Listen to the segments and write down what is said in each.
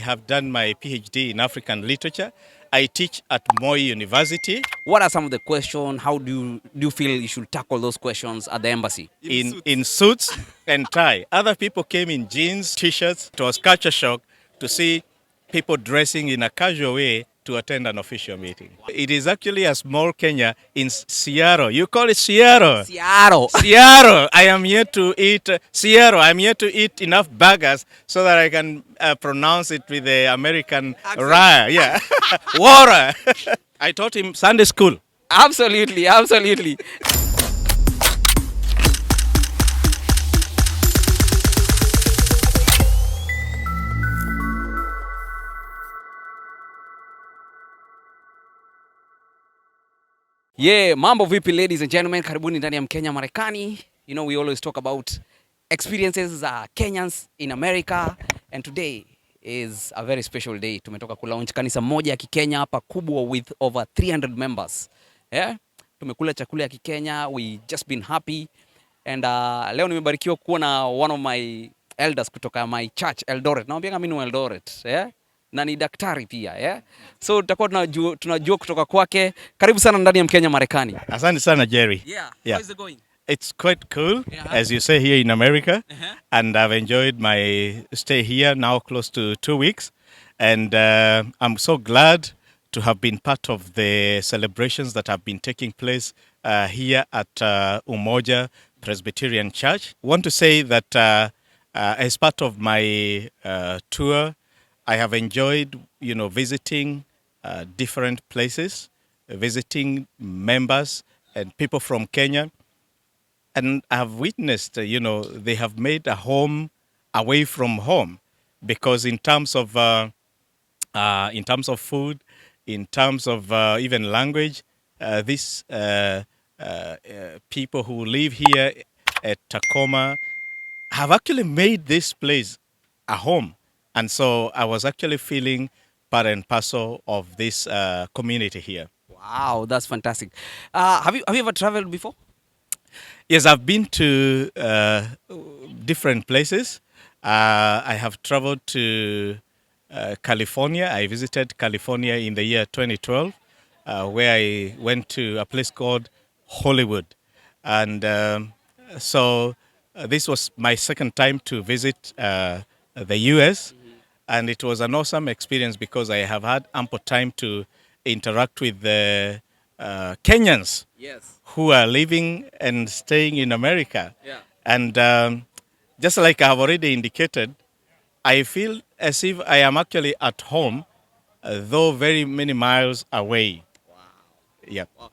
I have done my PhD in African literature. I teach at Moi University. What are some of the questions? How do you feel you should tackle those questions at the embassy? In suits and tie. Other people came in jeans, t-shirts. It was culture shock to see people dressing in a casual way to attend an official meeting. It is actually a small Kenya in Seattle. You call it Seattle? Seattle. Seattle. I am here to eat Seattle. I'm here to eat enough burgers so that I can pronounce it with the American rye. Yeah. Water. I taught him Sunday school. Absolutely, absolutely. Yeah, mambo vipi ladies and gentlemen, karibuni ndani ya Mkenya Marekani. You know, we always talk about experiences Kenyans in America, and today is a very special day. Tumetoka kulaunch kanisa moja ya Kikenya hapa kubwa with over 300 members. Yeah? Tumekula chakula ya Kikenya, we just been happy. And leo nimebarikiwa kuwa na one of my elders kutoka my church Eldoret. Naomba mimi ni Eldoret, yeah? Na ni daktari pia, yeah? So tutakuwa tunajua kutoka kwake. Karibu sana ndani ya Mkenya Marekani. Asante sana Jerry. Yeah. How is it going? It's quite cool, as you say, here in America. And I've enjoyed my stay here now close to 2 weeks. And I'm so glad to have been part of the celebrations that have been taking place here at Umoja Presbyterian Church. I want to say that as part of my tour, I have enjoyed, visiting different places, visiting members and people from Kenya. And I've witnessed, they have made a home away from home, because in terms of food, in terms of even language, these people who live here at Tacoma have actually made this place a home. And so I was actually feeling part and parcel of this community here. Wow, that's fantastic. Have you ever traveled before? Yes, I've been to different places. I have traveled to California. I visited California in the year 2012, where I went to a place called Hollywood. And so this was my second time to visit the US. And it was an awesome experience because I have had ample time to interact with the Kenyans. Yes. Who are living and staying in America. Yeah. And just like I have already indicated, I feel as if I am actually at home, though very many miles away. Wow. Yeah. Wow.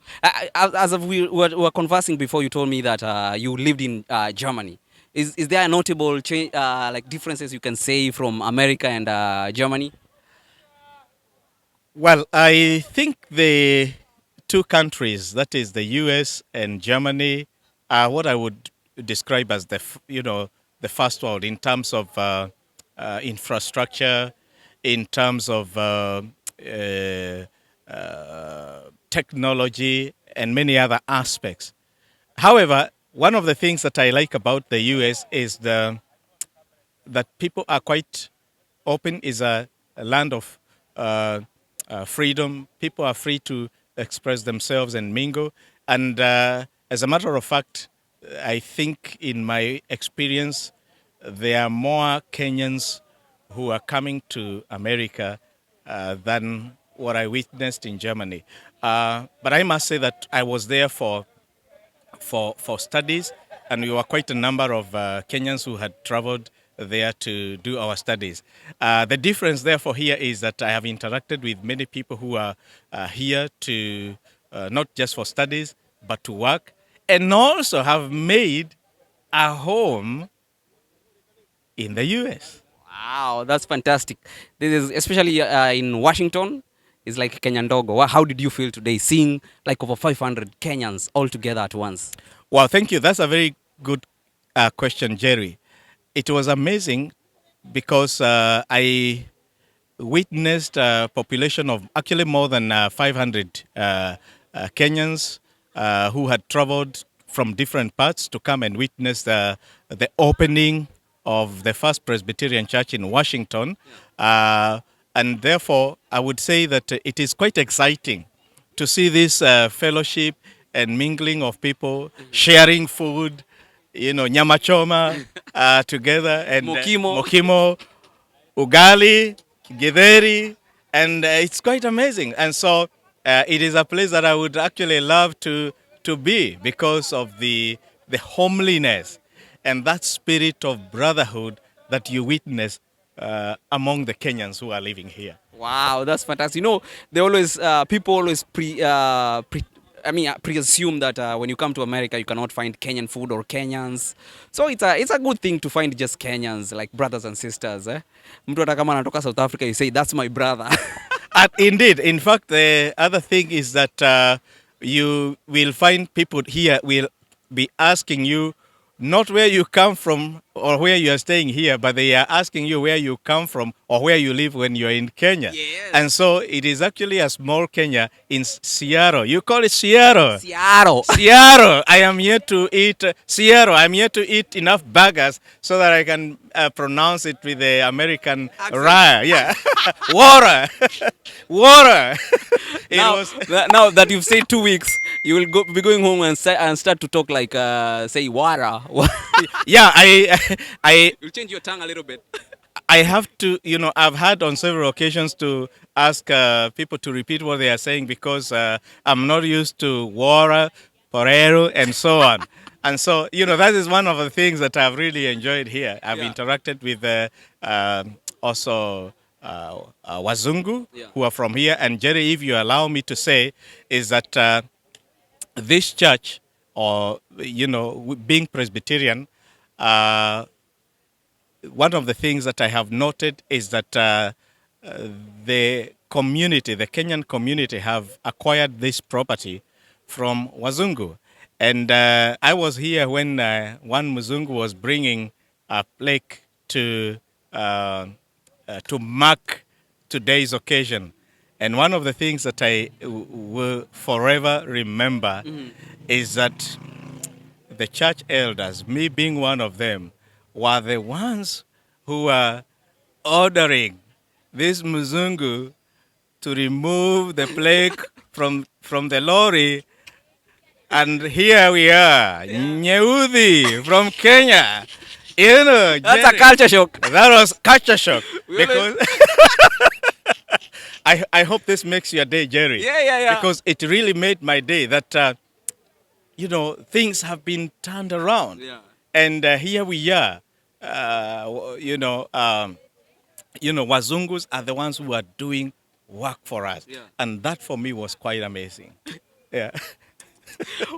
As we were conversing before, you told me that you lived in Germany. Is there a notable change, like differences you can say from America and Germany? Well, I think the two countries, that is the US and Germany, are what I would describe as the first world in terms of infrastructure, in terms of technology, and many other aspects. However, one of the things that I like about the US is that people are quite open. Is a land of freedom. People are free to express themselves and mingle. And as a matter of fact, I think in my experience, there are more Kenyans who are coming to America than what I witnessed in Germany. But I must say that I was there for studies, and we were quite a number of Kenyans who had traveled there to do our studies. The difference therefore here is that I have interacted with many people who are here to not just for studies but to work, and also have made a home in the US. Wow, that's fantastic. This is especially in Washington. It's like Kenya ndogo. How did you feel today seeing like over 500 Kenyans all together at once? Well, thank you. That's a very good question, Jerry. It was amazing because I witnessed a population of actually more than 500 Kenyans who had traveled from different parts to come and witness the opening of the First Presbyterian Church in Washington. And therefore, I would say that it is quite exciting to see this fellowship and mingling of people, sharing food, nyama choma together, and mokimo, ugali, githeri, and it's quite amazing. And so it is a place that I would actually love to be because of the homeliness and that spirit of brotherhood that you witness among the Kenyans who are living here. Wow, that's fantastic. They always people always presume that when you come to America, you cannot find Kenyan food or Kenyans. So it's a good thing to find just Kenyans, like brothers and sisters. Mtu hata kama anatoka South Africa, you say that's my brother. Indeed. In fact, the other thing is that you will find people here will be asking you not where you come from or where you are staying here, but they are asking you where you come from or where you live when you are in Kenya. Yes. And so it is actually a small Kenya in Seattle. You call it Seattle. Seattle. I am here to eat Seattle. I'm here to eat enough burgers so that I can pronounce it with the American rye. Yeah. Water. Water. Now that you've said 2 weeks, you will be going home and start to talk like say water. Yeah, You'll change your tongue a little bit. I have to, I've had on several occasions to ask people to repeat what they are saying because I'm not used to water, porero, and so on. And so, that is one of the things that I've really enjoyed here. I've interacted with also Wazungu, who are from here. And Jerry, if you allow me to say, is that this church, or, being Presbyterian, one of the things that I have noted is that the community, the Kenyan community, have acquired this property from Wazungu. And I was here when one Mzungu was bringing a plaque to mark today's occasion. And one of the things that I will forever remember is that the church elders, me being one of them, were the ones who were ordering this Mzungu to remove the plaque from the lorry. And here we are, Nyeuthi from Kenya. That's a culture shock. That was culture shock. Because I hope this makes your day, Jerry. Yeah. Because it really made my day that, things have been turned around. Yeah. And here we are. Wazungus are the ones who are doing work for us. Yeah. And that for me was quite amazing. Yeah.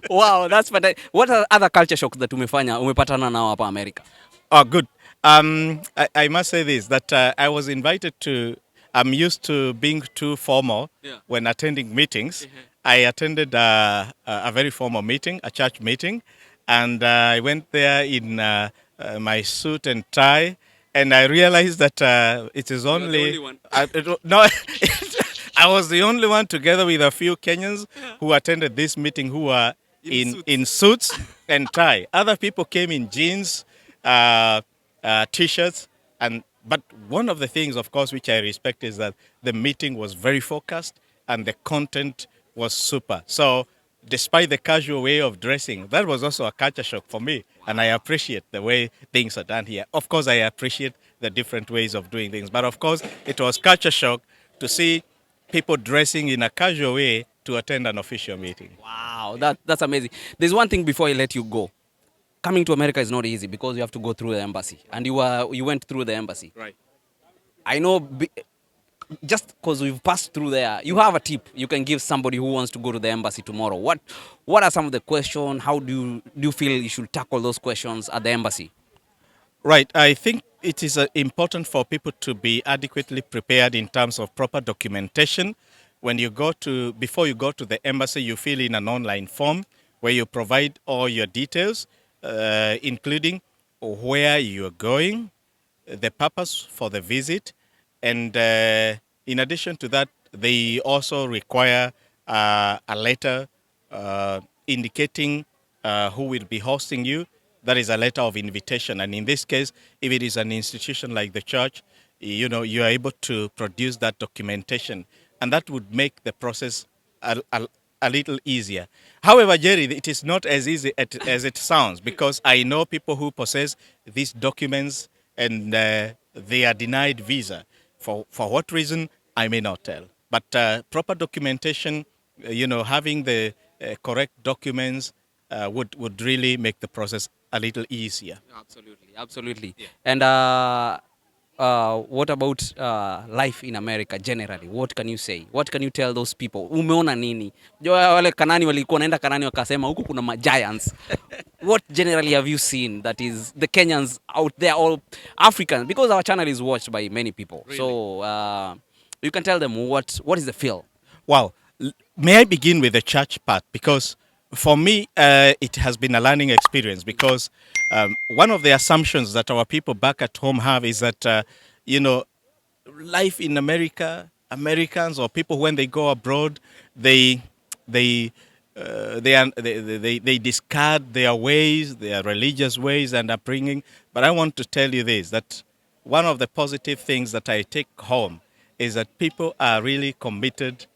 Wow, that's fantastic. What are other culture shocks that umepatana nao hapa America? Oh, good. I must say this, that I was invited to, I'm used to being too formal when attending meetings. I attended a very formal meeting, a church meeting, and I went there in my suit and tie, and I realized that it is only... You are the only one. No, I was the only one together with a few Kenyans who attended this meeting who were in suits and tie. Other people came in jeans, T-shirts, but one of the things, of course, which I respect is that the meeting was very focused and the content was super. So despite the casual way of dressing, that was also a culture shock for me. And I appreciate the way things are done here. Of course, I appreciate the different ways of doing things. But of course, it was culture shock to see people dressing in a casual way to attend an official meeting. Wow, that's amazing. There's one thing before I let you go. Coming to America is not easy because you have to go through the embassy. And you went through the embassy. Right. I know, just because we've passed through there, you have a tip you can give somebody who wants to go to the embassy tomorrow. What are some of the questions? How do you feel you should tackle those questions at the embassy? Right. I think it is important for people to be adequately prepared in terms of proper documentation. Before you go to the embassy, you fill in an online form where you provide all your details, including where you're going, the purpose for the visit, and in addition to that, they also require a letter indicating who will be hosting you, that is a letter of invitation. And in this case, if it is an institution like the church, you are able to produce that documentation, and that would make the process a little easier. However, Jerry, it is not as easy as it sounds, because I know people who possess these documents and they are denied visa. For what reason, I may not tell. But proper documentation, having the correct documents would really make the process a little easier. Absolutely, absolutely. Yeah. And what about life in America generally? What can you say? What can you tell those people? Umeona nini? Wale Kanani walikuwa naenda Kanani wakasema huku kuna giants. What generally have you seen that is the Kenyans out there, all Africans? Because our channel is watched by many people. Really? So you can tell them what is the feel. Wow. May I begin with the church part? Because for me, it has been a learning experience, because one of the assumptions that our people back at home have is that, life in America, Americans or people when they go abroad, they discard their ways, their religious ways and upbringing. But I want to tell you this, that one of the positive things that I take home is that people are really committed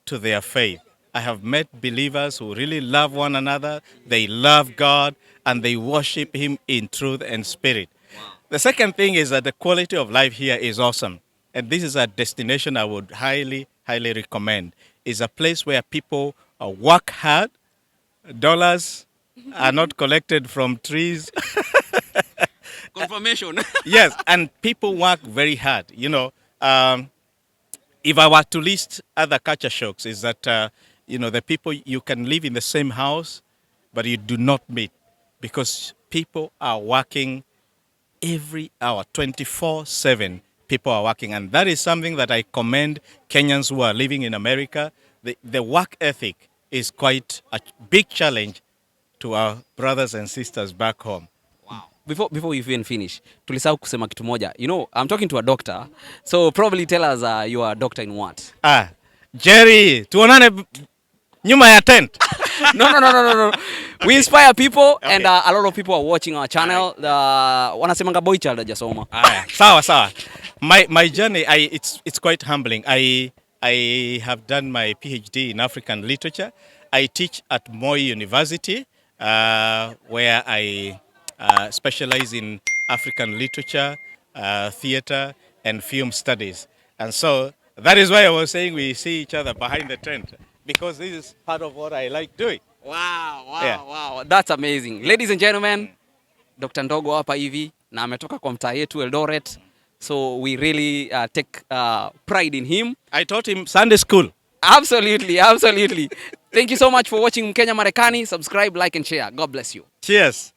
to their faith. I have met believers who really love one another, they love God, and they worship Him in truth and spirit. Wow. The second thing is that the quality of life here is awesome. And this is a destination I would highly, highly recommend. It's a place where people work hard, dollars are not collected from trees. Confirmation. Yes, and people work very hard. If I were to list other culture shocks, is that, the people, you can live in the same house, but you do not meet, because people are working every hour, 24/7. People are working, and that is something that I commend Kenyans who are living in America. The work ethic is quite a big challenge to our brothers and sisters back home. Wow. Before we even finish, tulisahau kusema kitu moja. I'm talking to a doctor, so probably tell us you are a doctor in what? Jerry, tuonane nyuma ya tent. No. We inspire people, okay. And a lot of people are watching our channel. Wanasemanga boy child hajasoma. Sawa. My journey, it's quite humbling. I have done my PhD in African literature. I teach at Moi University, where I specialize in African literature, theater, and film studies. And so that is why I was saying we see each other behind the tent, because this is part of what I like doing. Wow. That's amazing. Ladies and gentlemen, Dr. Ndogo hapa hivi na ametoka kwa mtaa yetu Eldoret. So we really take pride in him. I taught him Sunday school. Absolutely. Thank you so much for watching Mkenya Marekani. Subscribe, like and share. God bless you. Cheers.